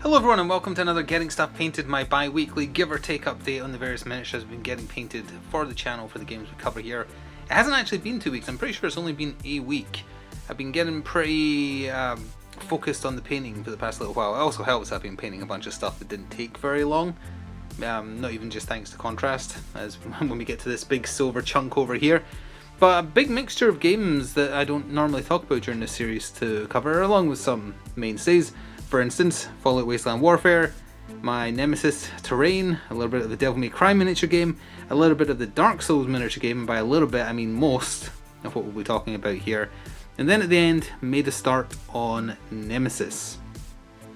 Hello everyone and welcome to another Getting Stuff Painted, my bi-weekly give or take update on the various miniatures I've been getting painted for the channel for the games we cover here. It hasn't actually been 2 weeks, I'm pretty sure it's only been a week. I've been getting pretty focused on the painting for the past little while. It also helps I've been painting a bunch of stuff that didn't take very long. Not even just thanks to contrast, as when we get to this big silver chunk over here. But a big mixture of games that I don't normally talk about during this series to cover, along with some mainstays. For instance, Fallout Wasteland Warfare, my Nemesis Terrain, a little bit of the Devil May Cry miniature game, a little bit of the Dark Souls miniature game, and by a little bit I mean most of what we'll be talking about here. And then at the end, made a start on Nemesis,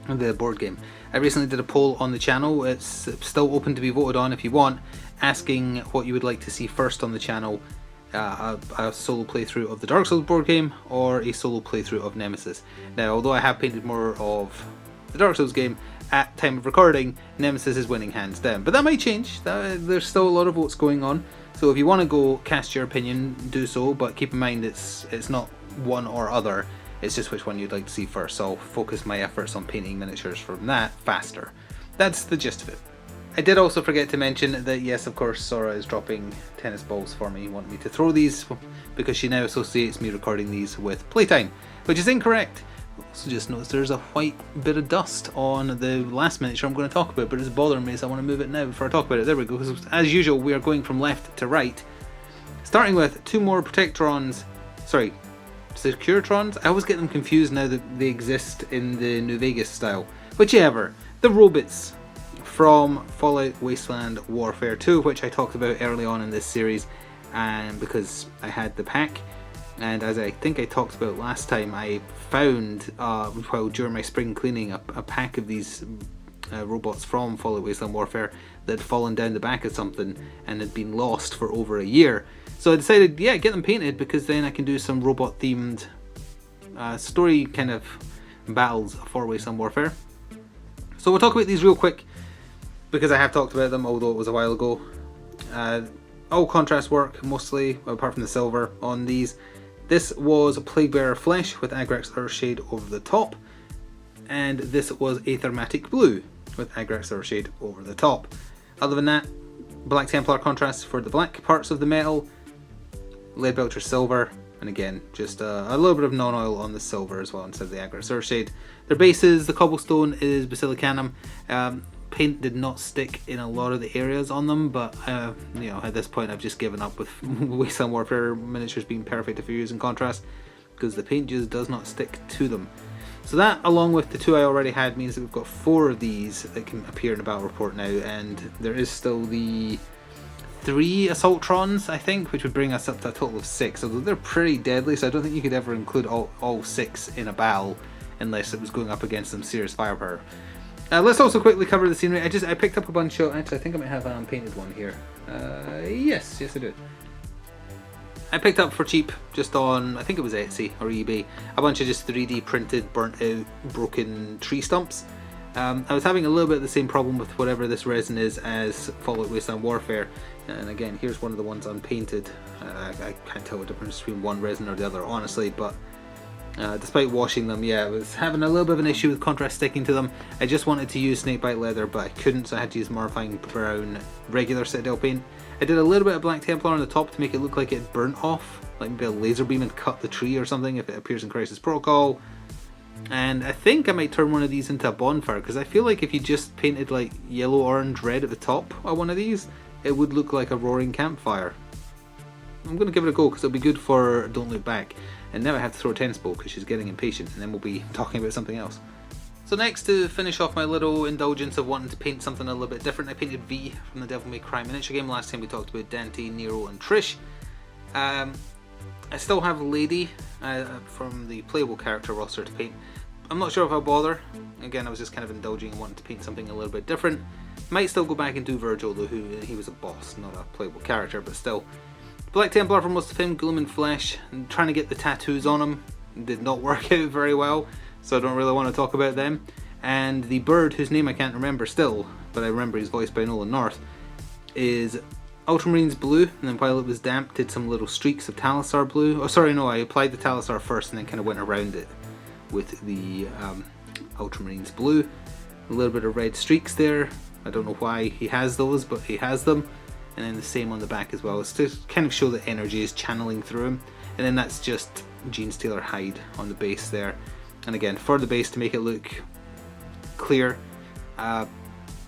the board game. I recently did a poll on the channel, it's still open to be voted on if you want, asking what you would like to see first on the channel. A solo playthrough of the Dark Souls board game or a solo playthrough of Nemesis. Now, although I have painted more of the Dark Souls game, at time of recording, Nemesis is winning hands down. But that might change, there's still a lot of votes going on, so if you want to go cast your opinion, do so, but keep in mind it's not one or other, it's just which one you'd like to see first, so I'll focus my efforts on painting miniatures from that faster. That's the gist of it. I did also forget to mention that yes, of course, Sora is dropping tennis balls for me, wanting me to throw these because she now associates me recording these with playtime, which is incorrect. Also just noticed there's a white bit of dust on the last miniature I'm going to talk about, but it's bothering me, so I want to move it now before I talk about it. There we go. As usual, we are going from left to right, starting with two more Protectrons, sorry, Securitrons? I always get them confused now that they exist in the New Vegas style. Whichever, the robots from Fallout Wasteland Warfare 2, which I talked about early on in this series, and because I had the pack, and as I think I talked about last time, I found while during my spring cleaning a pack of these robots from Fallout Wasteland Warfare that had fallen down the back of something and had been lost for over a year. So I decided, yeah, get them painted because then I can do some robot themed story kind of battles for Wasteland Warfare. So we'll talk about these real quick, because I have talked about them, although it was a while ago. All contrast work, mostly, apart from the silver on these. This was Plaguebearer Flesh with Agrax Earthshade over the top, and this was a Thermatic Blue with Agrax Earthshade over the top. Other than that, Black Templar contrast for the black parts of the metal, Leadbelcher Silver, and again, just a little bit of non-oil on the silver as well instead of the Agrax Earthshade. Their bases, the cobblestone is Basilicanum. Paint did not stick in a lot of the areas on them, but you know, at this point I've just given up with Wasteland Warfare miniatures being perfect if you're using contrast, because the paint just does not stick to them. So that, along with the two I already had, means that we've got 4 of these that can appear in a battle report now, and there is still the 3 Assaultrons, I think, which would bring us up to a total of 6, although they're pretty deadly, so I don't think you could ever include all 6 in a battle unless it was going up against some serious firepower. Let's also quickly cover the scenery. I picked up a bunch of, actually I think I might have an unpainted one here. Yes I do. I picked up for cheap, just on, I think it was Etsy or eBay, a bunch of just 3D printed, burnt out, broken tree stumps. I was having a little bit of the same problem with whatever this resin is as Fallout Wasteland Warfare, and again, here's one of the ones unpainted. I can't tell the difference between one resin or the other, honestly, but despite washing them, yeah, I was having a little bit of an issue with contrast sticking to them. I just wanted to use snakebite leather, but I couldn't, so I had to use Mortifying Brown regular Citadel paint. I did a little bit of Black Templar on the top to make it look like it burnt off, like maybe a laser beam and cut the tree or something if it appears in Crisis Protocol. And I think I might turn one of these into a bonfire, because I feel like if you just painted like yellow, orange, red at the top of one of these, it would look like a roaring campfire. I'm going to give it a go because it'll be good for Don't Look Back. And now I have to throw a tennis ball because she's getting impatient, and then we'll be talking about something else. So next, to finish off my little indulgence of wanting to paint something a little bit different, I painted V from the Devil May Cry miniature game. Last time we talked about Dante, Nero and Trish. I still have Lady from the playable character roster to paint. I'm not sure if I'll bother. Again, I was just kind of indulging and wanting to paint something a little bit different. Might still go back and do Virgil, though, he was a boss, not a playable character, but still. Black Templar for most of him, Gloom and Flesh, and trying to get the tattoos on him did not work out very well, so I don't really want to talk about them. And the bird, whose name I can't remember still, but I remember he's voiced by Nolan North, is Ultramarines Blue, and then while it was damp did some little streaks of Talisar Blue. Oh sorry, no, I applied the Talisar first and then kind of went around it with the Ultramarines Blue. A little bit of red streaks there. I don't know why he has those, but he has them. And then the same on the back as well. It's to kind of show that energy is channeling through him. And then that's just Genestealer hide on the base there. And again, for the base to make it look clear,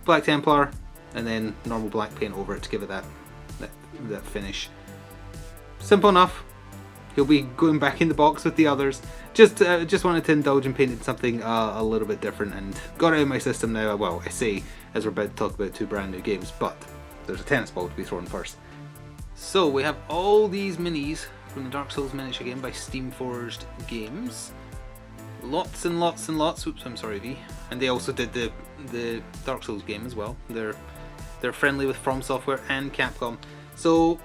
Black Templar, and then normal black paint over it to give it that finish. Simple enough. He'll be going back in the box with the others. Just wanted to indulge in painting something a little bit different, and got it out of my system now. Well, I say as we're about to talk about two brand new games, but there's a tennis ball to be thrown first. So we have all these minis from the Dark Souls miniature game by Steamforged Games. Lots and lots and lots. Oops, I'm sorry, V. And they also did the Dark Souls game as well. They're friendly with From Software and Capcom. So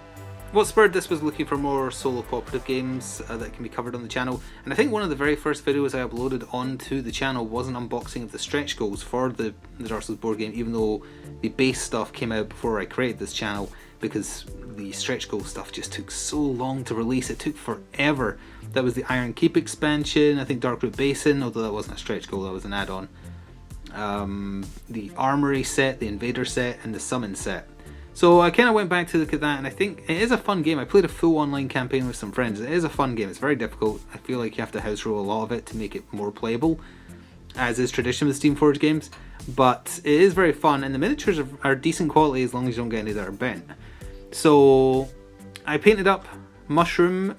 what spurred this was looking for more solo cooperative games that can be covered on the channel. And I think one of the very first videos I uploaded onto the channel was an unboxing of the stretch goals for the Dark Souls board game, even though the base stuff came out before I created this channel, because the stretch goal stuff just took so long to release. It took forever. That was the Iron Keep expansion, I think Darkroot Basin, although that wasn't a stretch goal, that was an add-on. The Armory set, the Invader set, and the Summon set. So I kind of went back to look at that, and I think it is a fun game. I played a full online campaign with some friends. It is a fun game. It's very difficult. I feel like you have to house rule a lot of it to make it more playable, as is tradition with Steamforged games. But it is very fun, and the miniatures are decent quality as long as you don't get any that are bent. So I painted up Mushroom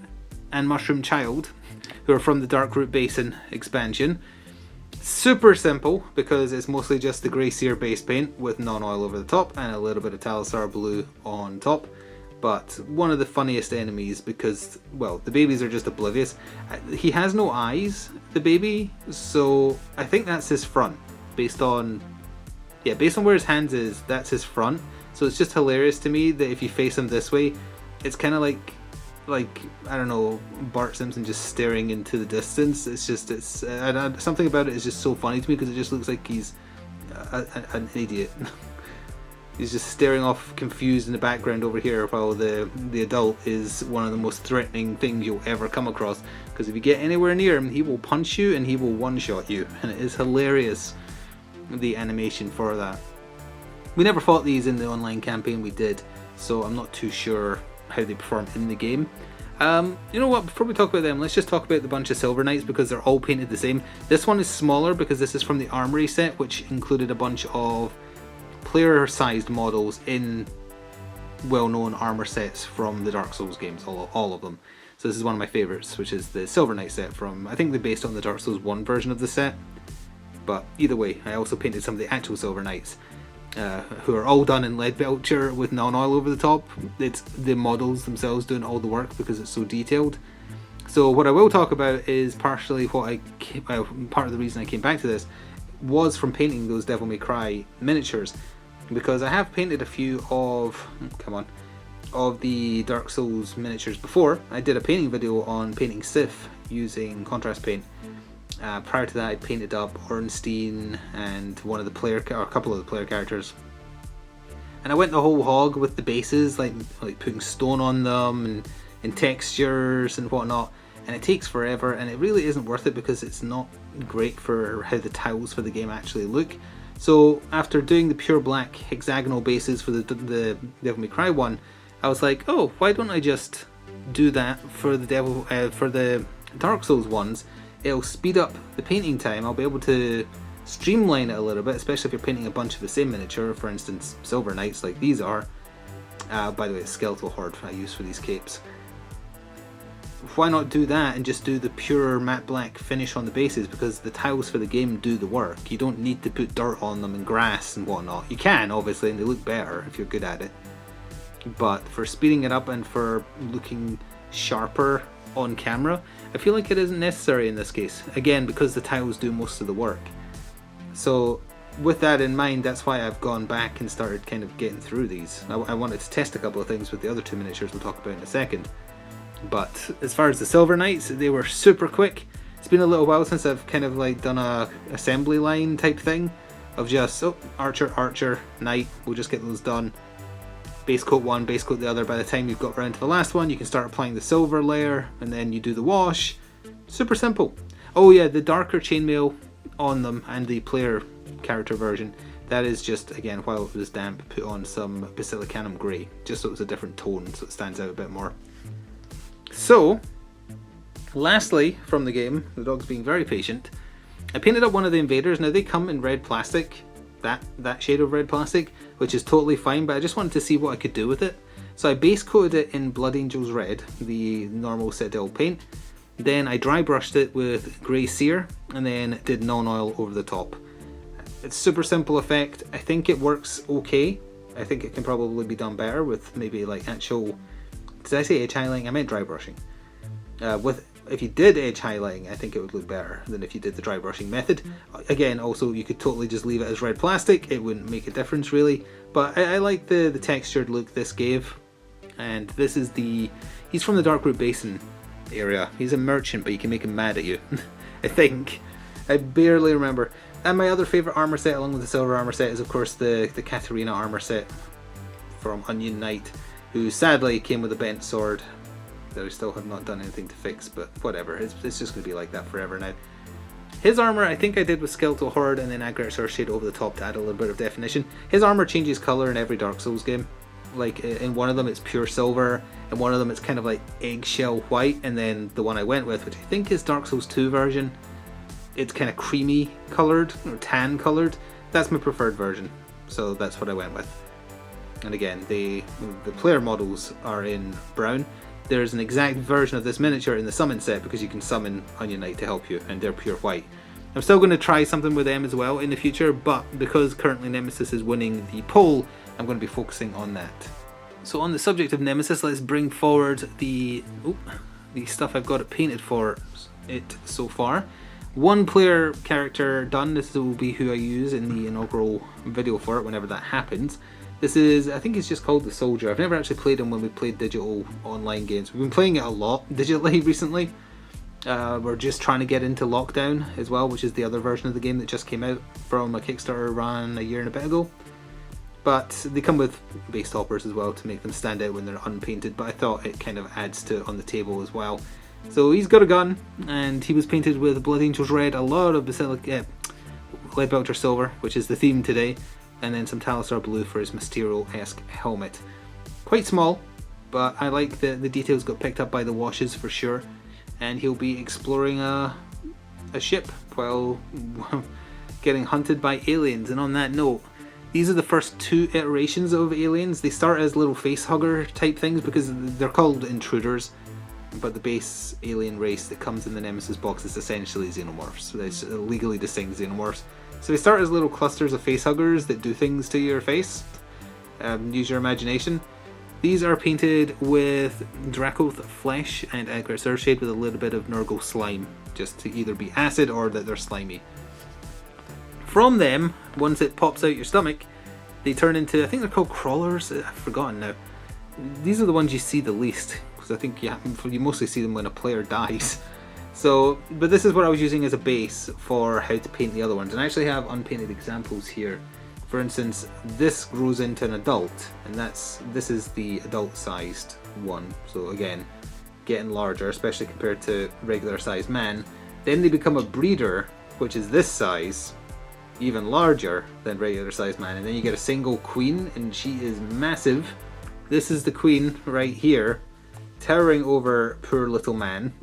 and Mushroom Child, who are from the Darkroot Basin expansion. Super simple, because it's mostly just the Grey Seer base paint with non-oil over the top and a little bit of Talisar blue on top. But one of the funniest enemies, because, well, the babies are just oblivious. He has no eyes, the baby, so I think that's his front. Based on where his hands is, that's his front. So it's just hilarious to me that if you face him this way, it's kind of like I don't know, Bart Simpson just staring into the distance. It's something about it is just so funny to me, because it just looks like he's an idiot. He's just staring off confused in the background over here, while the adult is one of the most threatening things you'll ever come across, because if you get anywhere near him, he will punch you and he will one-shot you, and it is hilarious, the animation for that. We never fought these in the online campaign we did, so I'm not too sure how they perform in the game. You know what, before we talk about them, let's just talk about the bunch of Silver Knights, because they're all painted the same. This one is smaller because this is from the Armory set, which included a bunch of player-sized models in well-known armor sets from the Dark Souls games, all of them. So this is one of my favorites, which is the Silver Knight set from, I think they're based on the Dark Souls 1 version of the set. But either way, I also painted some of the actual Silver Knights, who are all done in lead belcher with non-oil over the top. It's the models themselves doing all the work because it's so detailed. So what I will talk about is partially part of the reason I came back to this was from painting those Devil May Cry miniatures, because I have painted a few of the Dark Souls miniatures before. I did a painting video on painting Sif using contrast paint. Prior to that, I painted up Ornstein and a couple of the player characters, and I went the whole hog with the bases, like putting stone on them and textures and whatnot, and it takes forever, and it really isn't worth it because it's not great for how the tiles for the game actually look. So after doing the pure black hexagonal bases for the Devil May Cry one, I was like, oh, why don't I just do that for the Dark Souls ones? It'll speed up the painting time. I'll be able to streamline it a little bit, especially if you're painting a bunch of the same miniature, for instance Silver Knights like these are. By the way, it's Skeletal Horde I use for these capes. Why not do that and just do the pure matte black finish on the bases, because the tiles for the game do the work. You don't need to put dirt on them and grass and whatnot. You can, obviously, and they look better if you're good at it. But for speeding it up and for looking sharper on camera, I feel like it isn't necessary in this case, again because the tiles do most of the work. So with that in mind, that's why I've gone back and started kind of getting through these. I wanted to test a couple of things with the other two miniatures we'll talk about in a second. But as far as the Silver Knights, they were super quick. It's been a little while since I've kind of like done a assembly line type thing of just, archer, knight, we'll just get those done. Base coat one, base coat the other. By the time you've got around to the last one, you can start applying the silver layer, and then you do the wash. Super simple. Oh yeah, the darker chainmail on them and the player character version, that is just, again, while it was damp, put on some Basilicanum Grey, just so it's a different tone, so it stands out a bit more. So, lastly from the game, the dog's being very patient, I painted up one of the Invaders. Now they come in red plastic, that shade of red plastic, which is totally fine, but I just wanted to see what I could do with it. So I base coated it in Blood Angels Red, the normal Citadel paint. Then I dry brushed it with Grey Sear, and then did non-oil over the top. It's super simple effect. I think it works okay. I think it can probably be done better with maybe like actual... Did I say edge highlighting? I meant dry brushing. If you did edge highlighting, I think it would look better than if you did the dry brushing method. Again, also you could totally just leave it as red plastic. It wouldn't make a difference really. But I like the textured look this gave. And this is he's from the Darkroot Basin area. He's a merchant, but you can make him mad at you. I think. I barely remember. And my other favourite armour set, along with the silver armour set, is of course the Katarina armour set from Onion Knight, who sadly came with a bent sword that I still have not done anything to fix, but whatever, it's just going to be like that forever now. His armour I think I did with Skeletal Horde and then Agric Earthshade over the top to add a little bit of definition. His armour changes colour in every Dark Souls game. Like in one of them it's pure silver, and one of them it's kind of like eggshell white, and then the one I went with, which I think is Dark Souls 2 version, it's kind of creamy coloured, or tan coloured. That's my preferred version, so that's what I went with. And again, the player models are in brown. There's an exact version of this miniature in the summon set because you can summon Onion Knight to help you, and they're pure white. I'm still going to try something with them as well in the future, but because currently Nemesis is winning the poll, I'm going to be focusing on that. So on the subject of Nemesis, let's bring forward the stuff I've got it painted for it so far. One player character done. This will be who I use in the inaugural video for it whenever that happens. This is, I think it's just called the Soldier. I've never actually played him when we played digital online games. We've been playing it a lot digitally recently. We're just trying to get into Lockdown as well, which is the other version of the game that just came out from a Kickstarter run a year and a bit ago. But they come with base toppers as well to make them stand out when they're unpainted, but I thought it kind of adds to it on the table as well. So he's got a gun, and he was painted with Blood Angels Red, a lot of Leadbelcher Silver, which is the theme today, and then some Talisar Blue for his Mysterio-esque helmet. Quite small, but I like the details got picked up by the washes for sure, and he'll be exploring a ship while getting hunted by aliens. And on that note, these are the first two iterations of aliens. They start as little face hugger type things because they're called intruders, but the base alien race that comes in the Nemesis box is essentially xenomorphs. So it's legally distinct xenomorphs. So they start as little clusters of face huggers that do things to your face. Use your imagination. These are painted with Dracoth Flesh and Agric Earthshade with a little bit of Nurgle Slime, just to either be acid or that they're slimy. From them, once it pops out your stomach, they turn into, I think they're called crawlers, I've forgotten now. These are the ones you see the least, because I think you mostly see them when a player dies. So, but this is what I was using as a base for how to paint the other ones, and I actually have unpainted examples here. For instance, this grows into an adult, and this is the adult sized one. So again, getting larger, especially compared to regular sized man. Then they become a breeder, which is this size, even larger than regular sized man, and then you get a single queen, and she is massive. This is the queen right here, towering over poor little man.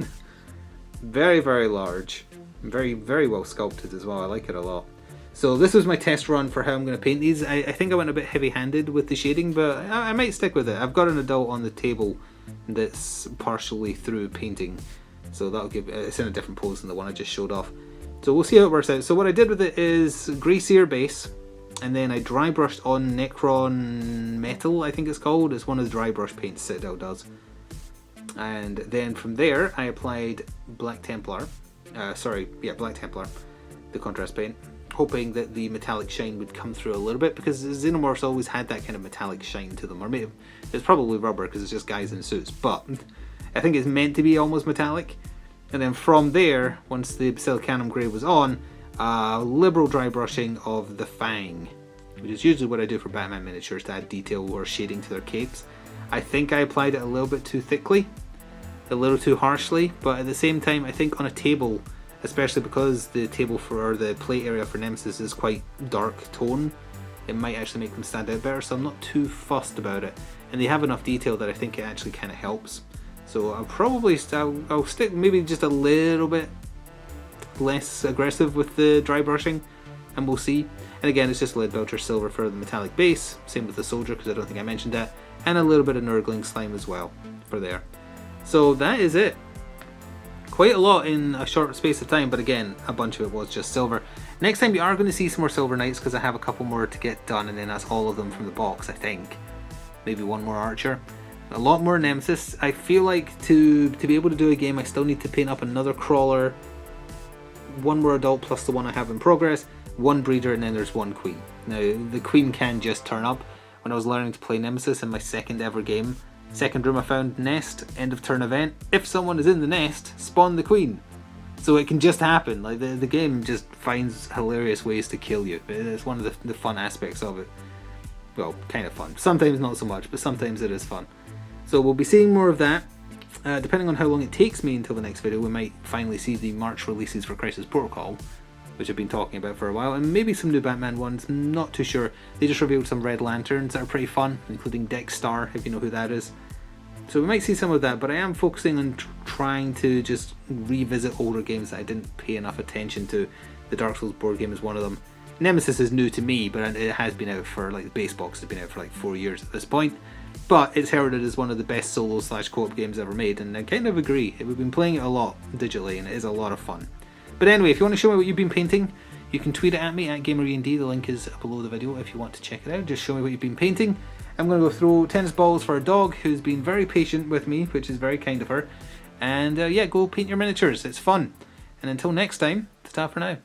Very, very large, very, very well sculpted as well. I like it a lot. So this was my test run for how I'm going to paint these. I think I went a bit heavy-handed with the shading, but I might stick with it. I've got an adult on the table that's partially through painting, so that'll give it's in a different pose than the one I just showed off. So we'll see how it works out. So what I did with it is Grey Sear base, and then I dry brushed on Necron Metal, I think it's called. It's one of the dry brush paints Citadel does. And then from there I applied Black Templar, Black Templar, the contrast paint, hoping that the metallic shine would come through a little bit, because Xenomorphs always had that kind of metallic shine to them, or maybe it's probably rubber because it's just guys in suits, but I think it's meant to be almost metallic. And then from there, once the Basilicanum Grey was on, liberal dry brushing of the Fang, which is usually what I do for Batman miniatures to add detail or shading to their capes. I think I applied it a little bit too thickly, a little too harshly, but at the same time I think on a table especially because the table for the play area for Nemesis is quite dark tone. It might actually make them stand out better, so I'm not too fussed about it. And they have enough detail that I think it actually kind of helps. So I'll stick maybe just a little bit less aggressive with the dry brushing, and we'll see. And again, it's just lead belcher silver for the metallic base, same with the soldier because I don't think I mentioned that, and a little bit of nurgling slime as well for there. So that is it. Quite a lot in a short space of time, but again, a bunch of it was just silver. Next time you are going to see some more silver knights because I have a couple more to get done, and then that's all of them from the box, I think. Maybe one more archer. A lot more Nemesis. I feel like to be able to do a game, I still need to paint up another crawler, one more adult plus the one I have in progress, one breeder, and then there's one queen. Now, the queen can just turn up. When I was learning to play Nemesis in my second ever game, second room I found nest, end of turn event. If someone is in the nest, spawn the queen. So it can just happen. Like the game just finds hilarious ways to kill you. It's one of the fun aspects of it. Well, kind of fun. Sometimes not so much, but sometimes it is fun. So we'll be seeing more of that. Depending on how long it takes me until the next video, we might finally see the March releases for Crisis Protocol, which I've been talking about for a while, and maybe some new Batman ones, not too sure. They just revealed some Red Lanterns that are pretty fun, including Dexstar, if you know who that is. So we might see some of that, but I am focusing on trying to just revisit older games that I didn't pay enough attention to. The Dark Souls board game is one of them. Nemesis is new to me, but it has been out for, like, the base box has been out for like 4 years at this point. But it's heralded as one of the best solo / co-op games ever made, and I kind of agree. We've been playing it a lot digitally, and it is a lot of fun. But anyway, if you want to show me what you've been painting, you can tweet it at me at GamerEnd. The link is below the video if you want to check it out. Just show me what you've been painting. I'm going to go throw tennis balls for a dog who's been very patient with me, which is very kind of her. And yeah, go paint your miniatures. It's fun. And until next time, ta-ta for now.